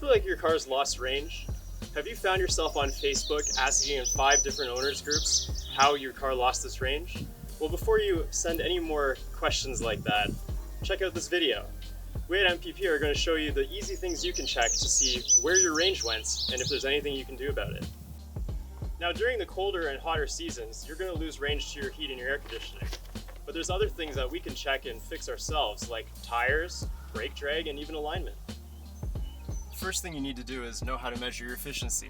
feel like your car's lost range? Have you found yourself on Facebook asking in 5 different owners groups how your car lost its range? Well, before you send any more questions like that, check out this video. We at MPP are going to show you the easy things you can check to see where your range went and if there's anything you can do about it. Now, during the colder and hotter seasons, you're going to lose range to your heat and your air conditioning. But there's other things that we can check and fix ourselves, like tires, brake drag, and even alignment. First thing you need to do is know how to measure your efficiency.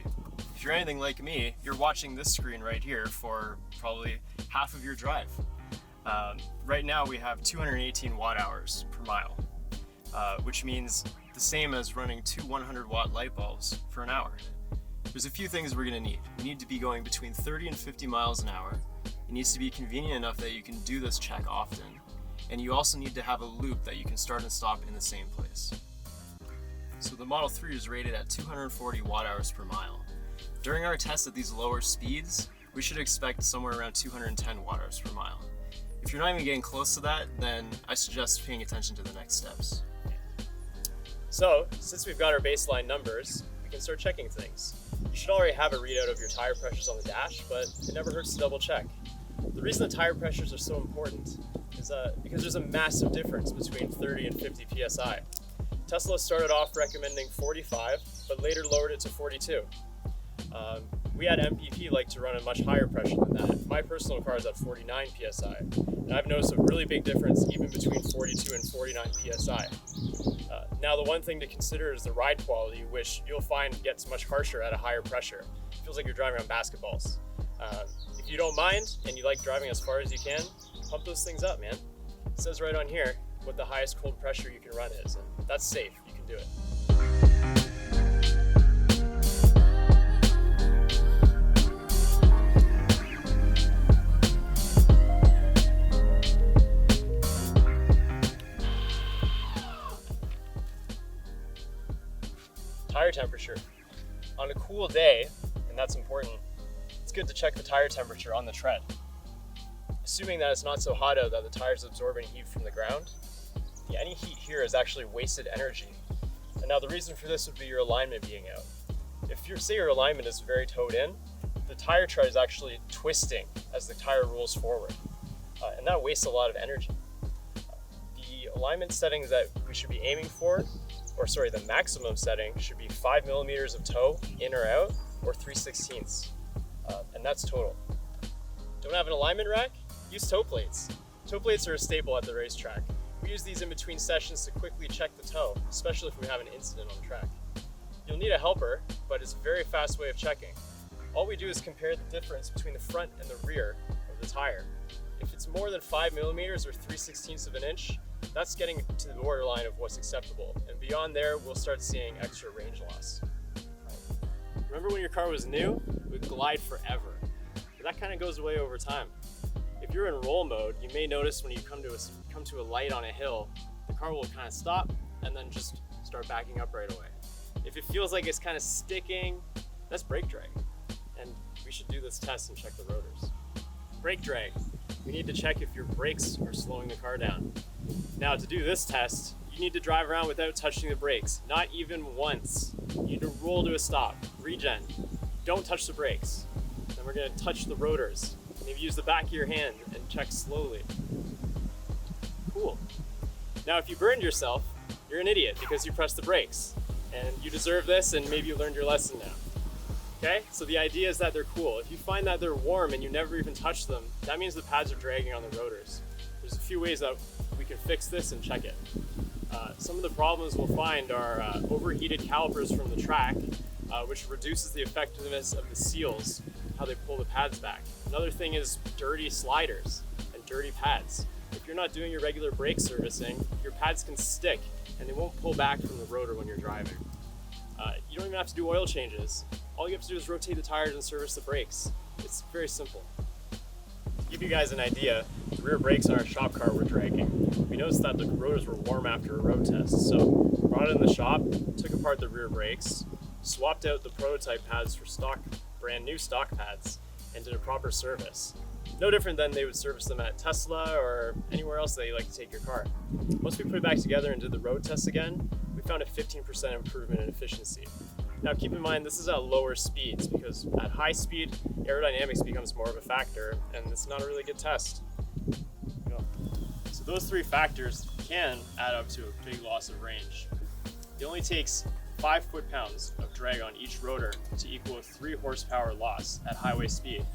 If you're anything like me, you're watching this screen right here for probably half of your drive. Right now we have 218 watt hours per mile, which means the same as running 2 100 watt light bulbs for an hour. There's a few things we're going to need. We need to be going between 30 and 50 miles an hour. It needs to be convenient enough that you can do this check often. And you also need to have a loop that you can start and stop in the same place. So the Model 3 is rated at 240 watt hours per mile. During our test at these lower speeds, we should expect somewhere around 210 watt hours per mile. If you're not even getting close to that, then I suggest paying attention to the next steps. So, since we've got our baseline numbers, we can start checking things. You should already have a readout of your tire pressures on the dash, but it never hurts to double check. The reason the tire pressures are so important is because there's a massive difference between 30 and 50 psi. Tesla started off recommending 45, but later lowered it to 42. We at MPP like to run a much higher pressure than that. My personal car is at 49 psi, and I've noticed a really big difference even between 42 and 49 psi. Now, the one thing to consider is the ride quality, which you'll find gets much harsher at a higher pressure. It feels like you're driving on basketballs. If you don't mind and you like driving as far as you can, pump those things up, man. It says right on here what the highest cold pressure you can run is, and that's safe. You can do it. Tire temperature. On a cool day, and that's important, it's good to check the tire temperature on the tread. Assuming that it's not so hot out that the tire's absorbing heat from the ground, any heat here is actually wasted energy. And now the reason for this would be your alignment being out. If say your alignment is very towed in, the tire tread is actually twisting as the tire rolls forward. And that wastes a lot of energy. The alignment settings that we should be aiming for, the maximum setting should be 5 millimeters of toe in or out, or 3/16. And that's total. Don't have an alignment rack? Use toe plates. Toe plates are a staple at the racetrack. We use these in between sessions to quickly check the toe, especially if we have an incident on the track. You'll need a helper, but it's a very fast way of checking. All we do is compare the difference between the front and the rear of the tire. If it's more than 5 millimeters or 3/16 of an inch, that's getting to the borderline of what's acceptable. And beyond there, we'll start seeing extra range loss. Remember when your car was new? It would glide forever. But that kind of goes away over time. If you're in roll mode, you may notice when you come to a light on a hill, the car will kind of stop and then just start backing up right away. If it feels like it's kind of sticking, that's brake drag. And we should do this test and check the rotors. Brake drag. We need to check if your brakes are slowing the car down. Now, to do this test, you need to drive around without touching the brakes, not even once. You need to roll to a stop, regen. Don't touch the brakes. Then we're going to touch the rotors. Maybe use the back of your hand and check slowly. Cool. Now, if you burned yourself, you're an idiot because you pressed the brakes. And you deserve this, and maybe you learned your lesson now. Okay? So the idea is that they're cool. If you find that they're warm and you never even touch them, that means the pads are dragging on the rotors. There's a few ways that we can fix this and check it. Some of the problems we'll find are overheated calipers from the track, which reduces the effectiveness of the seals, how they pull the pads back. Another thing is dirty sliders and dirty pads. If you're not doing your regular brake servicing, your pads can stick and they won't pull back from the rotor when you're driving. You don't even have to do oil changes. All you have to do is rotate the tires and service the brakes. It's very simple. To give you guys an idea, the rear brakes on our shop car were dragging. We noticed that the rotors were warm after a road test, so brought it in the shop, took apart the rear brakes, swapped out the prototype pads for brand new stock pads, and did a proper service. No different than they would service them at Tesla or anywhere else that you like to take your car. Once we put it back together and did the road test again, we found a 15% improvement in efficiency. Now keep in mind, this is at lower speeds, because at high speed, aerodynamics becomes more of a factor, and it's not a really good test. So those three factors can add up to a big loss of range. It only takes 5 foot-pounds of drag on each rotor to equal a 3 horsepower loss at highway speed.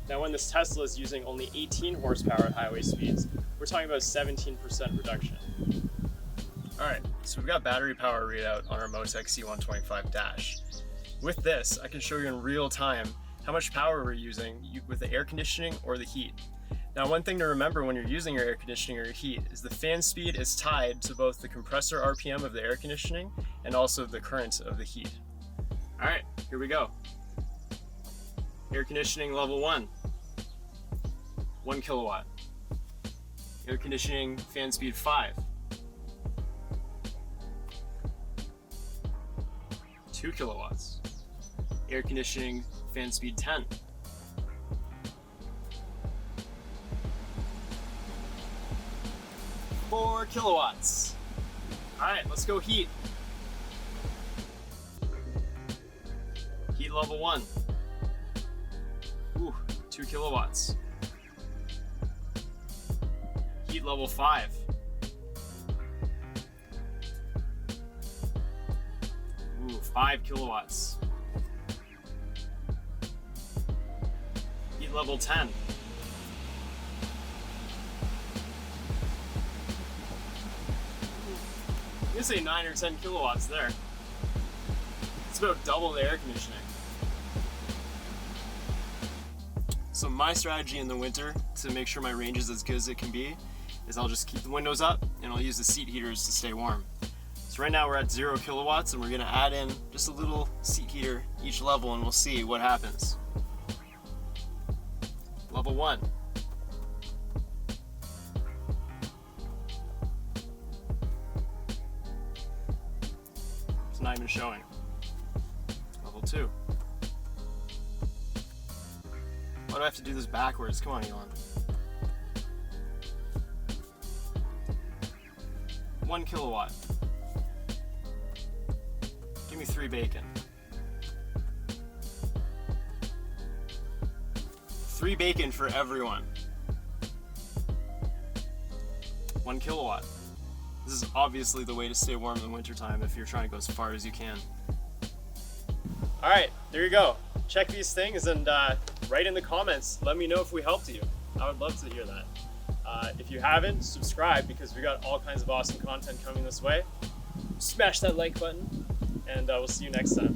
Now when this Tesla is using only 18 horsepower at highway speeds, we're talking about 17% reduction. Alright, so we've got battery power readout on our Motec C125 Dash. With this, I can show you in real time how much power we're using with the air conditioning or the heat. Now, one thing to remember when you're using your air conditioning or your heat is the fan speed is tied to both the compressor RPM of the air conditioning and also the current of the heat. Alright, here we go. Air conditioning level 1, 1 kilowatt. Air conditioning fan speed 5. 2 kilowatts. Air conditioning fan speed 10. 4 kilowatts. Alright, let's go heat. Heat level 1. Ooh, 2 kilowatts. Heat level 5. Ooh, 5 kilowatts. Heat level 10. I'm gonna say 9 or 10 kilowatts there. It's about double the air conditioning. So my strategy in the winter to make sure my range is as good as it can be is I'll just keep the windows up and I'll use the seat heaters to stay warm. So right now we're at 0 kilowatts and we're gonna add in just a little seat heater each level and we'll see what happens. Level 1. It's not even showing. Level 2. Why do I have to do this backwards? Come on, Elon. 1 kilowatt. Give me 3 bacon. 3 bacon for everyone. 1 kilowatt. This is obviously the way to stay warm in the wintertime if you're trying to go as far as you can. Alright, there you go. Check these things and write in the comments. Let me know if we helped you. I would love to hear that. If you haven't, subscribe because we got all kinds of awesome content coming this way. Smash that like button and we'll see you next time.